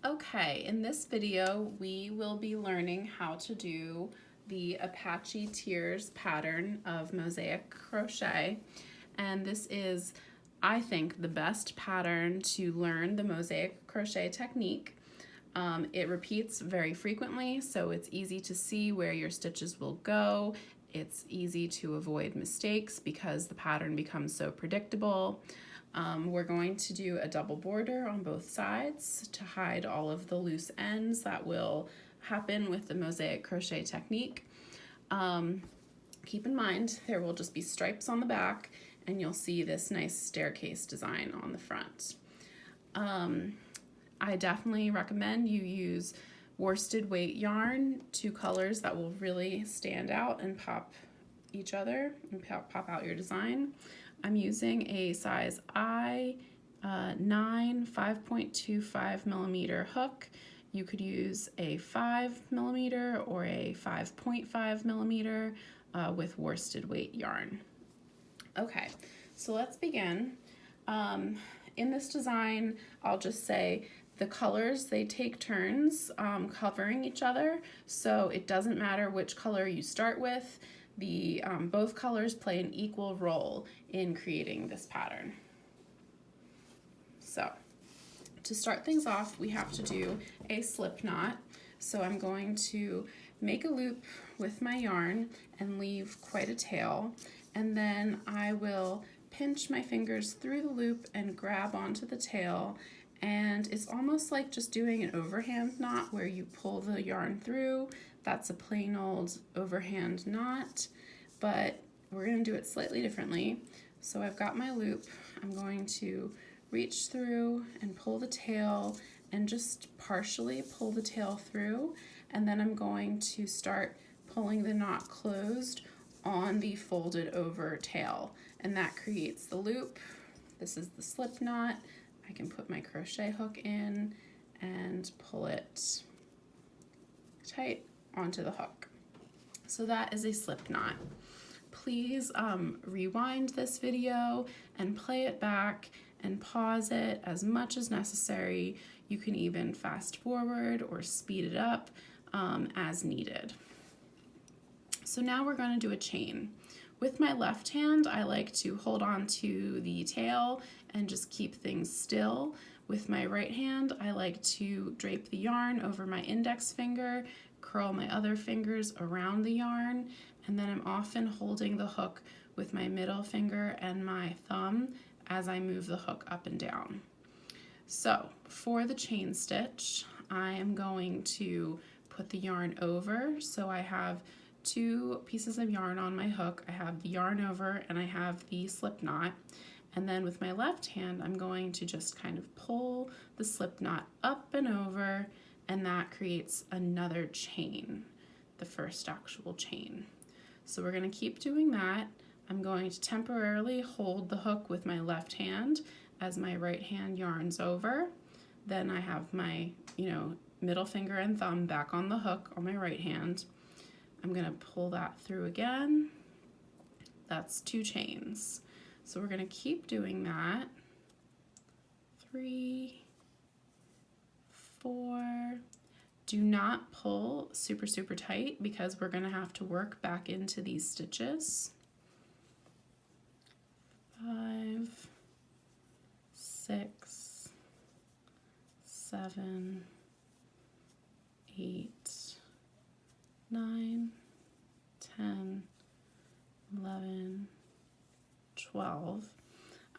Okay, in this video we will be learning how to do the Apache Tears pattern of Mosaic Crochet, and this is, I think, the best pattern to learn the Mosaic Crochet technique. It repeats very frequently, so it's easy to see where your stitches will go. It's easy to avoid mistakes because the pattern becomes so predictable. We're going to do a double border on both sides to hide all of the loose ends that will happen with the Mosaic Crochet technique. Keep in mind there will just be stripes on the back and you'll see this nice staircase design on the front. I definitely recommend you use worsted weight yarn, two colors that will really stand out and pop each other and pop out your design. I'm using a size I 9 5.25 millimeter hook. You could use a 5 millimeter or a 5.5 millimeter with worsted weight yarn. Okay, so let's begin. In this design, I'll just say the colors, they take turns covering each other, so it doesn't matter which color you start with. Both colors play an equal role in creating this pattern. So to start things off, we have to do a slip knot. So I'm going to make a loop with my yarn and leave quite a tail, and then I will pinch my fingers through the loop and grab onto the tail, and it's almost like just doing an overhand knot where you pull the yarn through. That's a plain old overhand knot, but we're going to do it slightly differently. So I've got my loop. I'm going to reach through and pull the tail and just partially pull the tail through, and then I'm going to start pulling the knot closed on the folded over tail, and that creates the loop. This is the slip knot. I can put my crochet hook in and pull it tight onto the hook. So that is a slip knot. Please rewind this video and play it back and pause it as much as necessary. You can even fast forward or speed it up as needed. So now we're going to do a chain. With my left hand, I like to hold on to the tail and just keep things still. With my right hand, I like to drape the yarn over my index finger, curl my other fingers around the yarn, and then I'm often holding the hook with my middle finger and my thumb as I move the hook up and down. So for the chain stitch, I am going to put the yarn over. So I have two pieces of yarn on my hook. I have the yarn over and I have the slip knot. And then with my left hand, I'm going to just kind of pull the slip knot up and over, and that creates another chain, the first actual chain. So we're going to keep doing that. I'm going to temporarily hold the hook with my left hand as my right hand yarns over. Then I have my, middle finger and thumb back on the hook on my right hand. I'm going to pull that through again. That's two chains. So we're going to keep doing that. 3, 4. Do not pull super tight because we're going to have to work back into these stitches. 5, 6, 7, 8, 9, 10, 11, 12.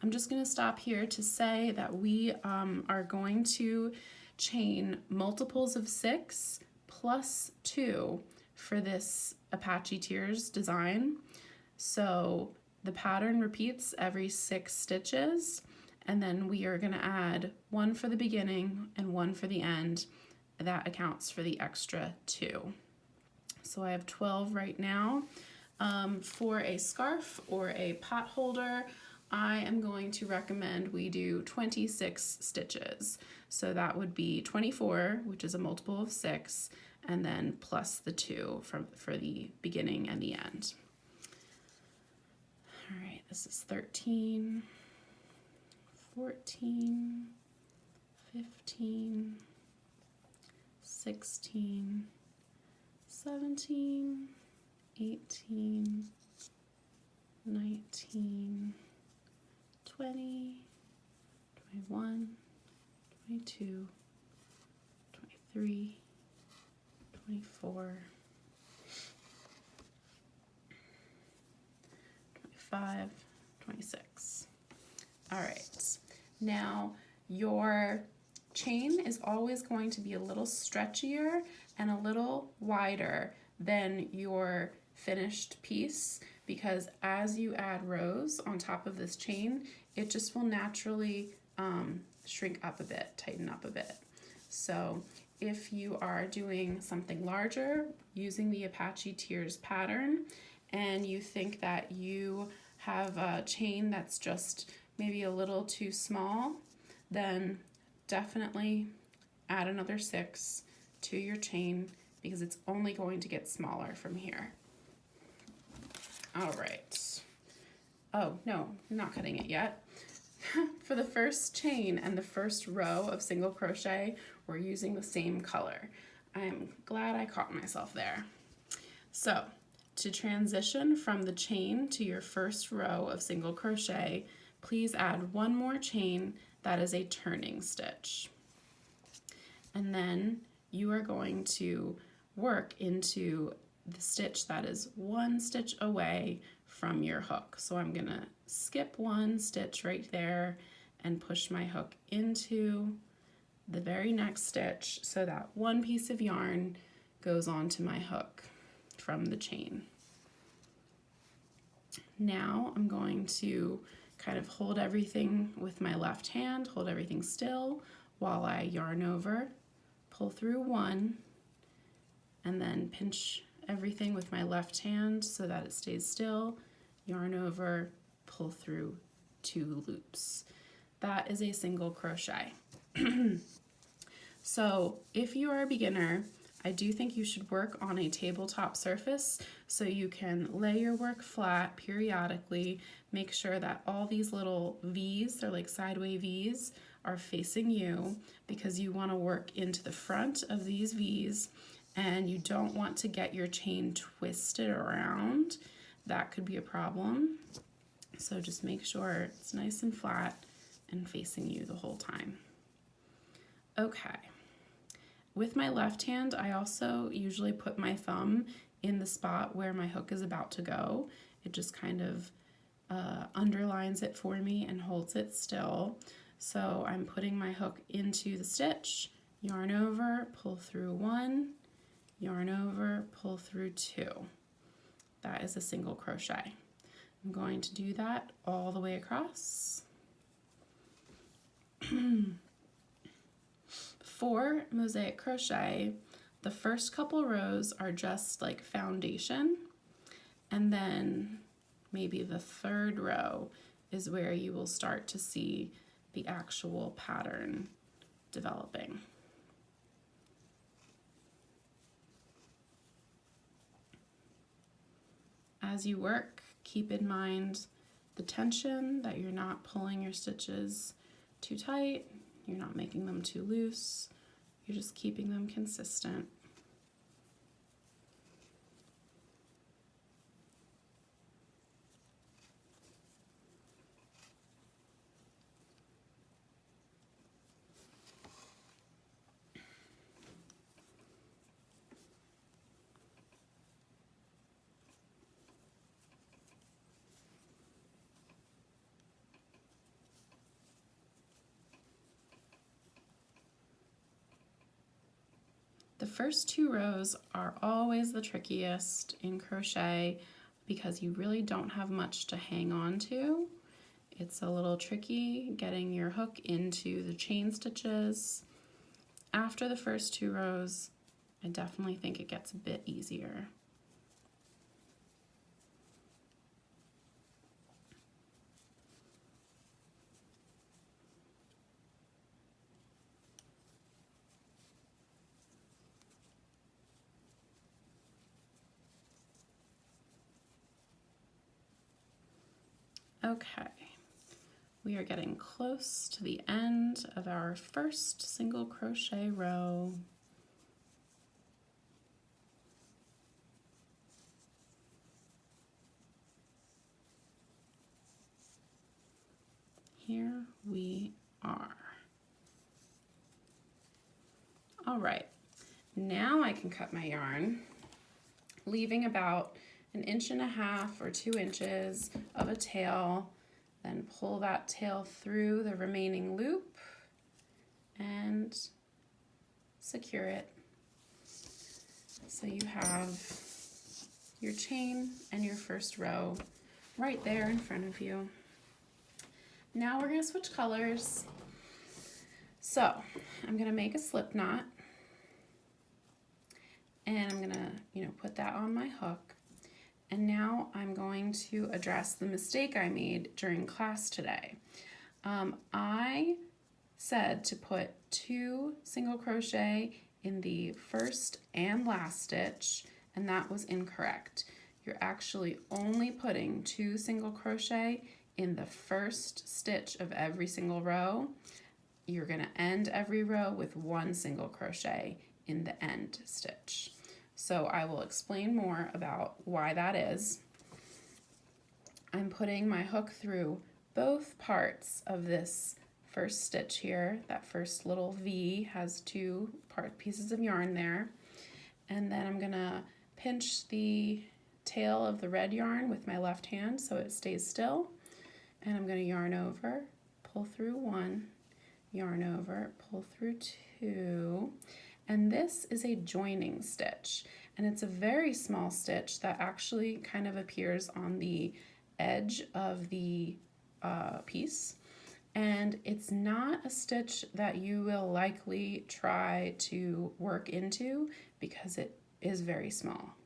I'm just going to stop here to say that we are going to chain multiples of 6 plus 2 for this Apache Tears design. So the pattern repeats every 6 stitches, and then we are going to add 1 for the beginning and 1 for the end. That accounts for the extra 2. So I have 12 right now. For a scarf or a pot holder, I am going to recommend we do 26 stitches. So that would be 24, which is a multiple of 6, and then plus the 2 for the beginning and the end. All right, this is 13, 14, 15, 16, 17, 18, 19, 20, 21, 22, 23, 24, 25, 26. All right, now your chain is always going to be a little stretchier and a little wider than your finished piece, because as you add rows on top of this chain, it just will naturally shrink up a bit, tighten up a bit. So if you are doing something larger using the Apache Tears pattern and you think that you have a chain that's just maybe a little too small, then definitely add another 6 to your chain, because it's only going to get smaller from here. All right. Oh, no, I'm not cutting it yet. For the first chain and the first row of single crochet, we're using the same color. I'm glad I caught myself there. So, to transition from the chain to your first row of single crochet, please add one more chain that is a turning stitch. And then you are going to work into the stitch that is one stitch away from your hook. So I'm gonna skip one stitch right there and push my hook into the very next stitch so that one piece of yarn goes onto my hook from the chain. Now I'm going to kind of hold everything with my left hand, hold everything still while I yarn over, pull through one, and then pinch everything with my left hand so that it stays still, yarn over, pull through 2 loops. That is a single crochet. So if you are a beginner, I do think you should work on a tabletop surface so you can lay your work flat periodically. Make sure that all these little V's, they're like sideways V's, are facing you, because you want to work into the front of these V's and you don't want to get your chain twisted around. That could be a problem. So just make sure it's nice and flat and facing you the whole time. Okay. With my left hand, I also usually put my thumb in the spot where my hook is about to go. It just kind of underlines it for me and holds it still. So I'm putting my hook into the stitch, yarn over, pull through 1, yarn over, pull through 2. That is a single crochet. I'm going to do that all the way across. For Mosaic Crochet, the first couple rows are just like foundation, and then maybe the third row is where you will start to see the actual pattern developing. As you work, keep in mind the tension, that you're not pulling your stitches too tight, you're not making them too loose, you're just keeping them consistent. The first 2 rows are always the trickiest in crochet because you really don't have much to hang on to. It's a little tricky getting your hook into the chain stitches. After the first 2 rows, I definitely think it gets a bit easier. Okay, we are getting close to the end of our first single crochet row. here we are. All right, now I can cut my yarn, leaving about 1.5 or 2 inches of a tail, then pull that tail through the remaining loop and secure it. So you have your chain and your first row right there in front of you. Now we're going to switch colors. So I'm going to make a slip knot, and I'm going to, put that on my hook. And now I'm going to address the mistake I made during class today. I said to put 2 single crochet in the first and last stitch, and that was incorrect. You're actually only putting 2 single crochet in the first stitch of every single row. You're going to end every row with 1 single crochet in the end stitch. So I will explain more about why that is. I'm putting my hook through both parts of this first stitch here. That first little V has 2 pieces of yarn there. And then I'm going to pinch the tail of the red yarn with my left hand so it stays still. And I'm going to yarn over, pull through 1, yarn over, pull through 2. And this is a joining stitch, and it's a very small stitch that actually kind of appears on the edge of the piece. And it's not a stitch that you will likely try to work into because it is very small.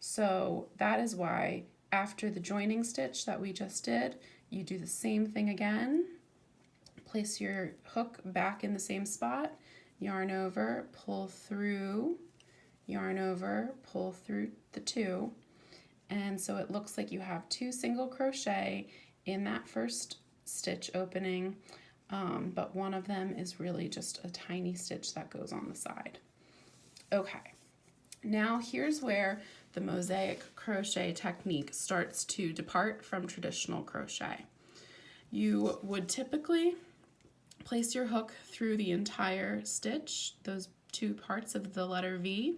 So that is why after the joining stitch that we just did, you do the same thing again. Place your hook back in the same spot, yarn over, pull through, yarn over, pull through the 2. And so it looks like you have 2 single crochet in that first stitch opening, but one of them is really just a tiny stitch that goes on the side. Okay, now here's where the mosaic crochet technique starts to depart from traditional crochet. You would typically place your hook through the entire stitch, those 2 parts of the letter V,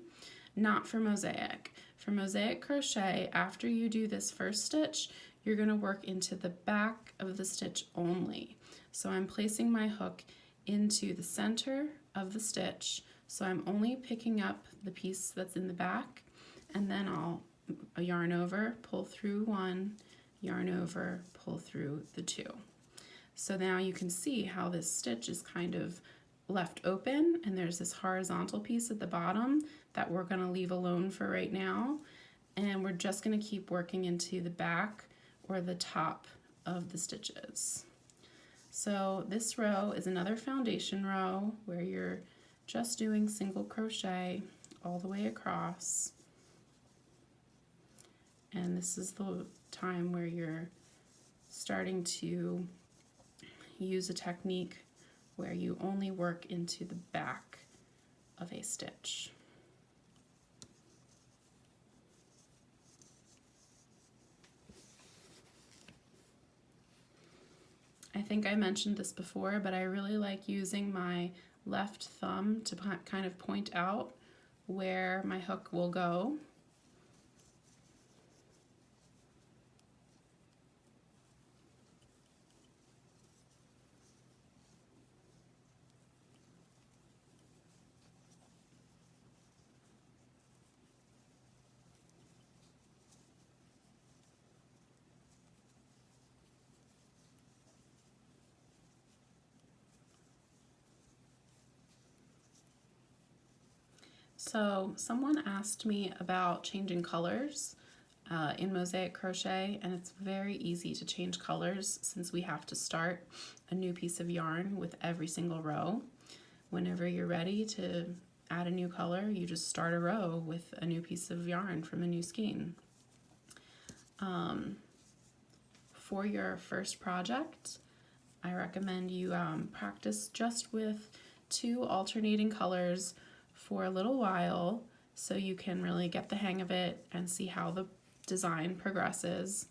not for mosaic. For mosaic crochet, after you do this first stitch, you're going to work into the back of the stitch only. So I'm placing my hook into the center of the stitch, so I'm only picking up the piece that's in the back, and then I'll yarn over, pull through 1, yarn over, pull through the 2. So now you can see how this stitch is kind of left open, and there's this horizontal piece at the bottom that we're going to leave alone for right now, and we're just going to keep working into the back or the top of the stitches. So this row is another foundation row where you're just doing single crochet all the way across, and this is the time where you're starting to use a technique where you only work into the back of a stitch. I think I mentioned this before, but I really like using my left thumb to kind of point out where my hook will go. So someone asked me about changing colors in Mosaic Crochet, and it's very easy to change colors since we have to start a new piece of yarn with every single row. Whenever you're ready to add a new color, you just start a row with a new piece of yarn from a new skein. For your first project, I recommend you practice just with 2 alternating colors for a little while so you can really get the hang of it and see how the design progresses.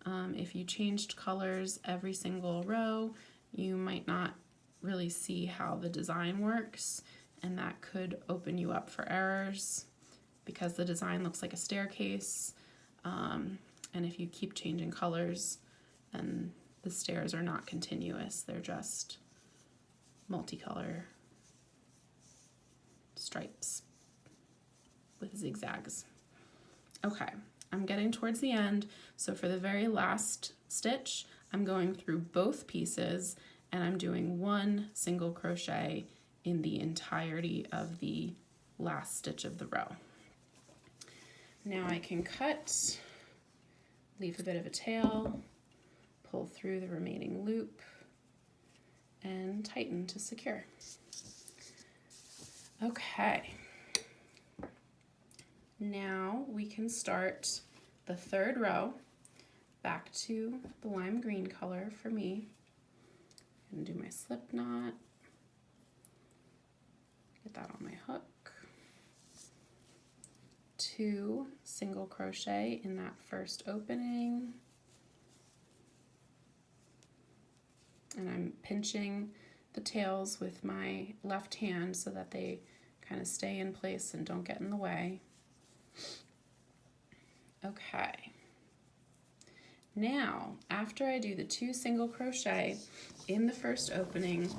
If you changed colors every single row, you might not really see how the design works, and that could open you up for errors because the design looks like a staircase. And if you keep changing colors, then the stairs are not continuous, they're just multicolor stripes with zigzags. Okay, I'm getting towards the end, so for the very last stitch, I'm going through both pieces and I'm doing one single crochet in the entirety of the last stitch of the row. Now I can cut, leave a bit of a tail, pull through the remaining loop, and tighten to secure. Okay, now we can start the third row back to the lime green color for me. I'm gonna do my slip knot, get that on my hook, 2 single crochet in that first opening, and I'm pinching the tails with my left hand so that they kind of stay in place and don't get in the way. Okay, now after I do the 2 single crochet in the first opening,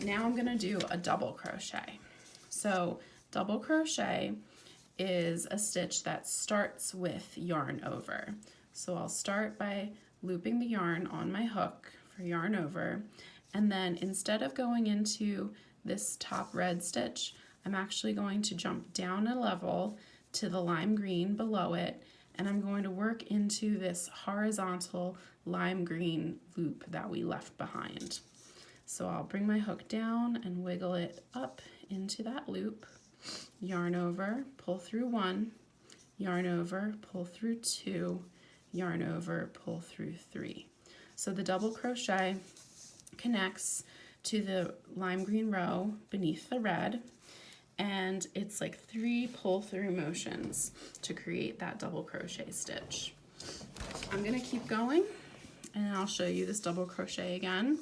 now I'm gonna do a double crochet. So double crochet is a stitch that starts with yarn over. So I'll start by looping the yarn on my hook for yarn over, and then instead of going into this top red stitch, I'm actually going to jump down a level to the lime green below it, and I'm going to work into this horizontal lime green loop that we left behind. So I'll bring my hook down and wiggle it up into that loop, yarn over, pull through 1, yarn over, pull through 2, yarn over, pull through 3. So the double crochet connects to the lime green row beneath the red, and it's like 3 pull through motions to create that double crochet stitch. I'm gonna keep going and I'll show you this double crochet again.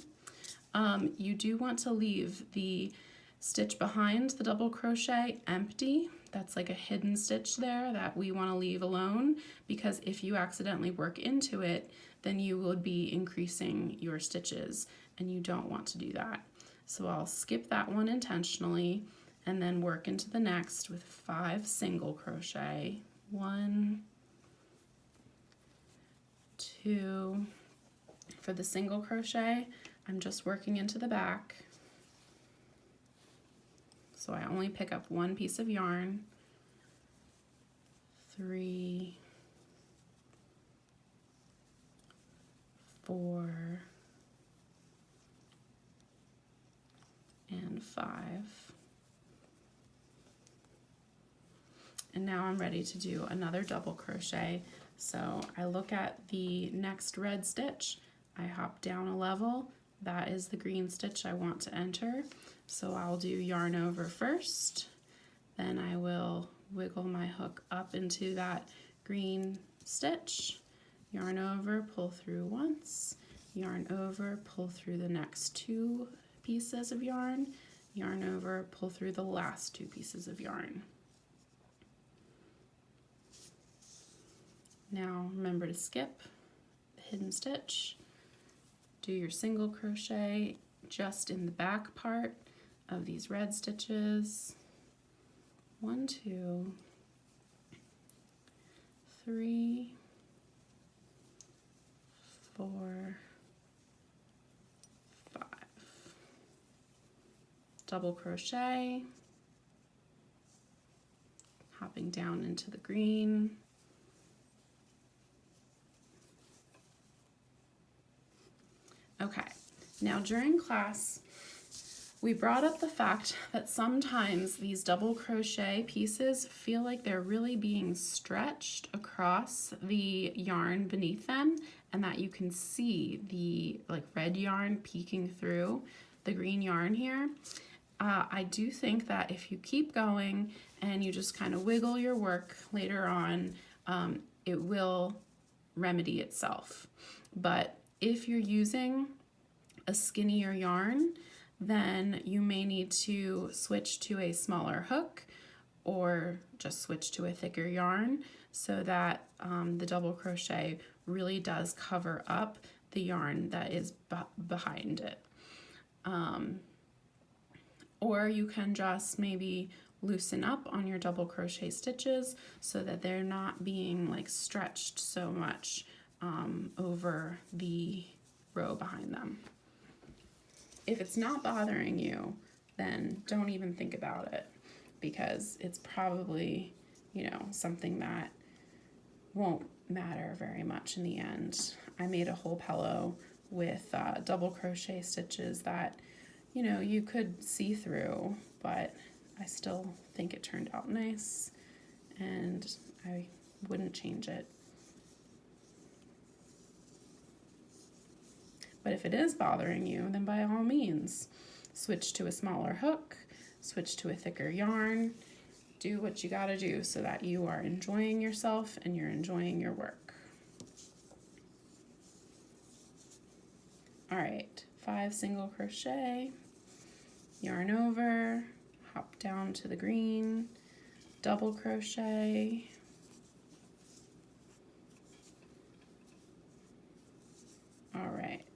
You do want to leave the stitch behind the double crochet empty. That's like a hidden stitch there that we want to leave alone, because if you accidentally work into it, then you would be increasing your stitches, and you don't want to do that. So I'll skip that one intentionally and then work into the next with 5 single crochet. 1, 2. For the single crochet, I'm just working into the back. So I only pick up 1 piece of yarn. 3, 4, and 5. And now I'm ready to do another double crochet. So I look at the next red stitch, I hop down a level, that is the green stitch I want to enter. So I'll do yarn over first, then I will wiggle my hook up into that green stitch, yarn over, pull through once, yarn over, pull through the next 2 pieces of yarn, yarn over, pull through the last 2 pieces of yarn. Now remember to skip the hidden stitch, do your single crochet just in the back part of these red stitches. 1, 2, 3, 4, 5. Double crochet, hopping down into the green. Okay, now during class, we brought up the fact that sometimes these double crochet pieces feel like they're really being stretched across the yarn beneath them, and that you can see the red yarn peeking through the green yarn here. I do think that if you keep going and you just kind of wiggle your work later on, it will remedy itself. But if you're using a skinnier yarn, then you may need to switch to a smaller hook or just switch to a thicker yarn so that the double crochet really does cover up the yarn that is behind it. Or you can just maybe loosen up on your double crochet stitches so that they're not being like stretched so much over the row behind them. If it's not bothering you, then don't even think about it, because it's probably, you know, something that won't matter very much in the end. I made a whole pillow with double crochet stitches that, you know, you could see through, but I still think it turned out nice and I wouldn't change it. But if it is bothering you, then by all means, switch to a smaller hook, switch to a thicker yarn, do what you gotta do so that you are enjoying yourself and you're enjoying your work. All right, 5 single crochet, yarn over, hop down to the green, double crochet, all right,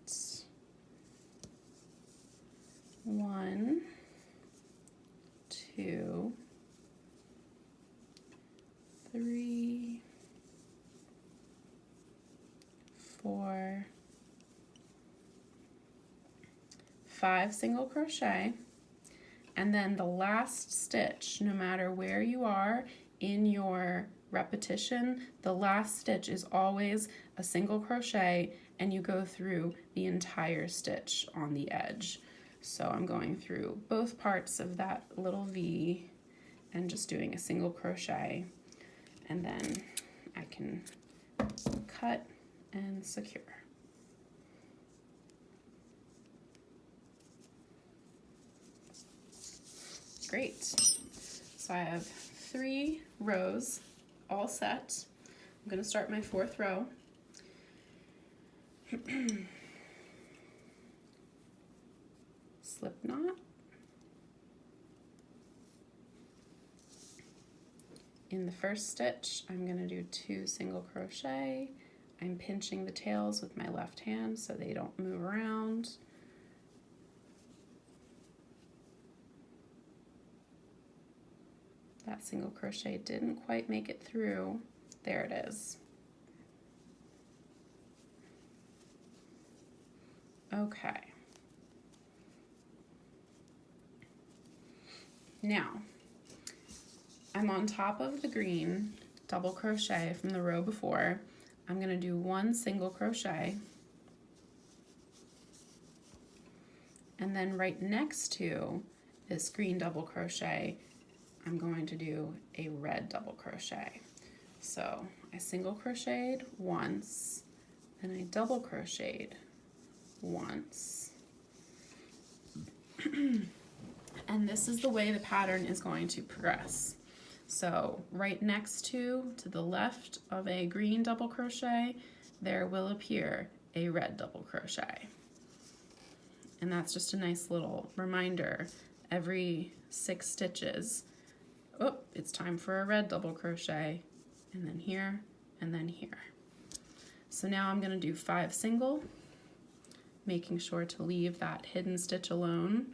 1, 2, 3, 4, 5 single crochet, and then the last stitch, no matter where you are in your repetition, the last stitch is always a single crochet and you go through the entire stitch on the edge. So I'm going through both parts of that little V and just doing a single crochet, and then I can cut and secure. Great. So I have 3 rows all set. I'm going to start my 4th row. Slip knot. In the first stitch, I'm going to do 2 single crochet. I'm pinching the tails with my left hand so they don't move around. That single crochet didn't quite make it through. There it is. Okay. Now, I'm on top of the green double crochet from the row before. I'm going to do 1 single crochet, and then right next to this green double crochet, I'm going to do a red double crochet. So I single crocheted once, then I double crocheted once. And this is the way the pattern is going to progress. So right next to the left of a green double crochet, there will appear a red double crochet. And that's just a nice little reminder. Every 6 stitches, oh, it's time for a red double crochet, and then here, and then here. So now I'm going to do 5 single, making sure to leave that hidden stitch alone.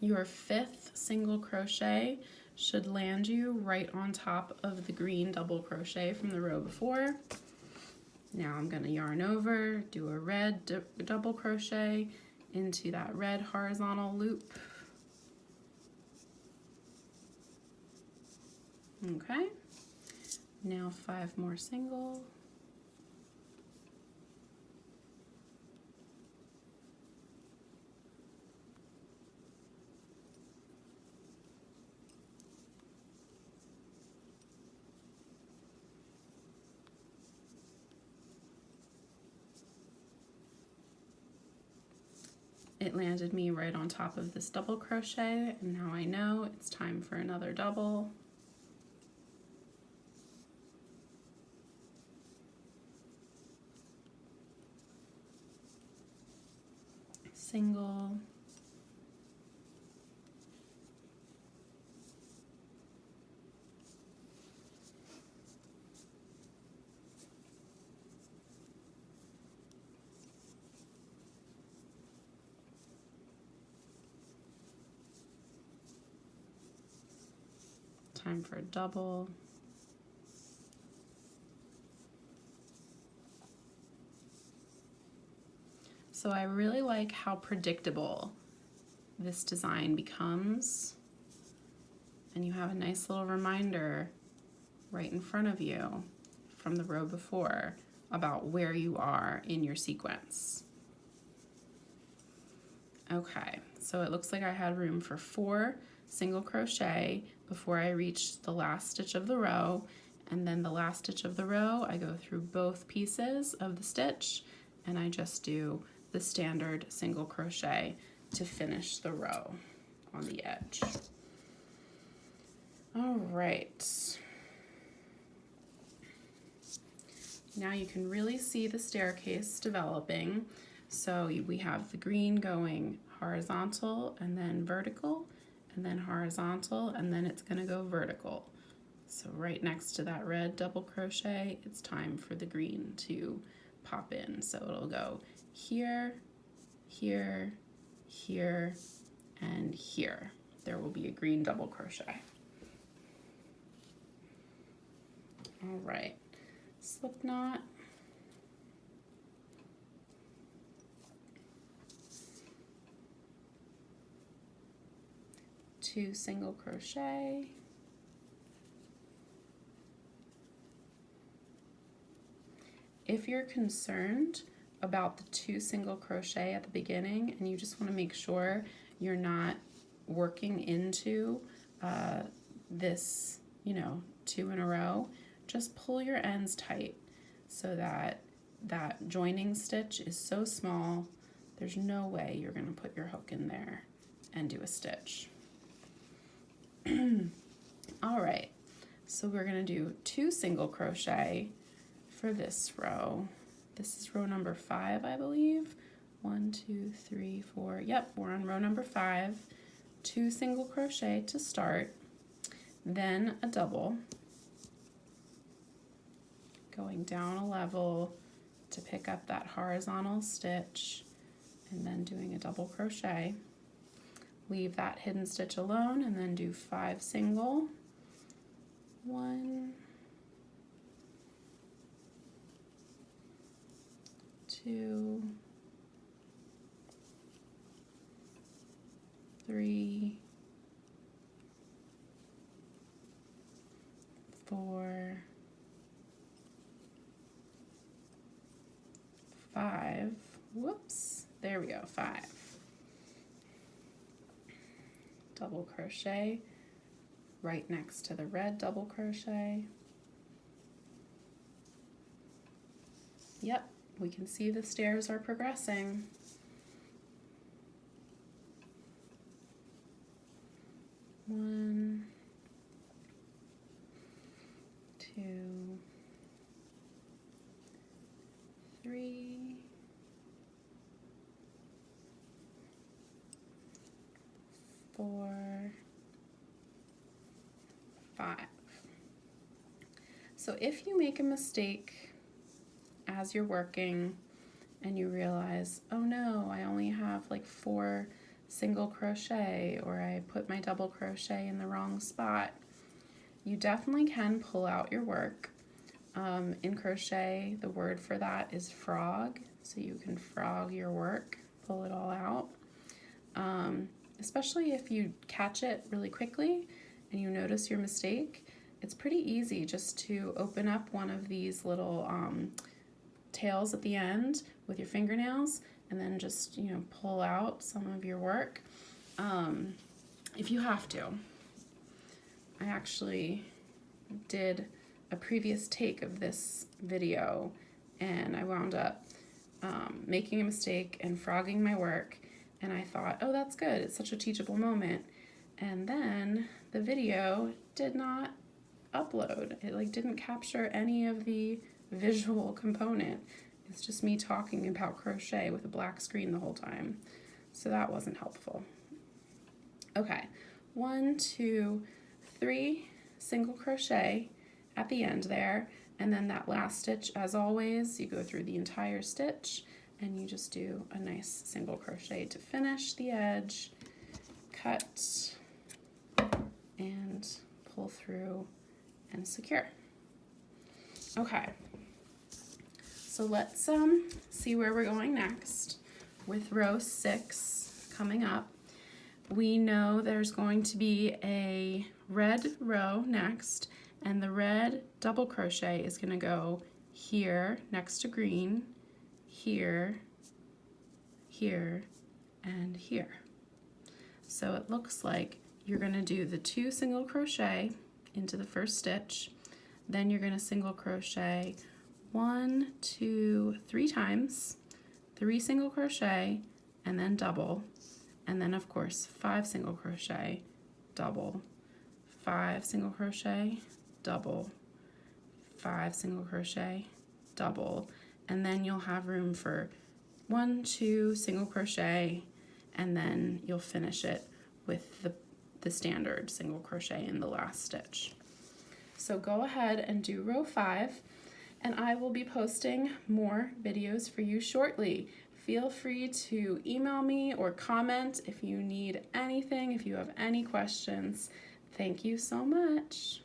Your 5th single crochet should land you right on top of the green double crochet from the row before. Now I'm going to yarn over, do a red double crochet into that red horizontal loop. Okay, now 5 more single. it landed me right on top of this double crochet, and now I know it's time for another double. Single, time for a double, so I really like how predictable this design becomes, and you have a nice little reminder right in front of you from the row before about where you are in your sequence. Okay, so it looks like I had room for 4 single crochet before I reached the last stitch of the row, and then the last stitch of the row I go through both pieces of the stitch and I just do the standard single crochet to finish the row on the edge. All right, now you can really see the staircase developing. So we have the green going horizontal and then vertical and then horizontal, and then it's going to go vertical. So right next to that red double crochet, it's time for the green to pop in. So it'll go here, here, here, and here. There will be a green double crochet. All right, slip knot. Two single crochet, if you're concerned about the 2 single crochet at the beginning and you just want to make sure you're not working into this, 2 in a row, just pull your ends tight so that that joining stitch is so small there's no way you're going to put your hook in there and do a stitch. All right, so we're going to do 2 single crochet for this row. This is row number 5, I believe. 1, 2, 3, 4. Yep, we're on row number 5. 2 single crochet to start, then a double, going down a level to pick up that horizontal stitch, and then doing a double crochet. Leave that hidden stitch alone and then do 5 single. 1, 2, 3, 4, 5. Whoops, there we go, 5. Double crochet right next to the red double crochet. Yep, we can see the stairs are progressing. One, 2, 3, 4, 5. So if you make a mistake as you're working and you realize, oh no, I only have like 4 single crochet, or I put my double crochet in the wrong spot, you definitely can pull out your work. In crochet, the word for that is frog, so you can frog your work, pull it all out. Especially if you catch it really quickly and you notice your mistake, it's pretty easy just to open up one of these little tails at the end with your fingernails and then just, pull out some of your work if you have to. I actually did a previous take of this video and I wound up making a mistake and frogging my work, and I thought, oh, that's good, it's such a teachable moment. And then the video did not upload. It like didn't capture any of the visual component. It's just me talking about crochet with a black screen the whole time. So that wasn't helpful. Okay, 1, 2, 3 single crochet at the end there, and then that last stitch, as always, you go through the entire stitch and you just do a nice single crochet to finish the edge, cut, and pull through and secure. Okay, so let's see where we're going next with row 6 coming up. We know there's going to be a red row next, and the red double crochet is going to go here next to green, here, here, and here. So it looks like you're going to do the 2 single crochet into the first stitch, then you're going to single crochet 1, 2, 3 times, 3 single crochet, and then double, and then of course 5 single crochet, double, 5 single crochet, double, 5 single crochet, double, and then you'll have room for 1, 2 single crochet, and then you'll finish it with the standard single crochet in the last stitch. So go ahead and do row 5, and I will be posting more videos for you shortly. Feel free to email me or comment if you need anything, if you have any questions. Thank you so much.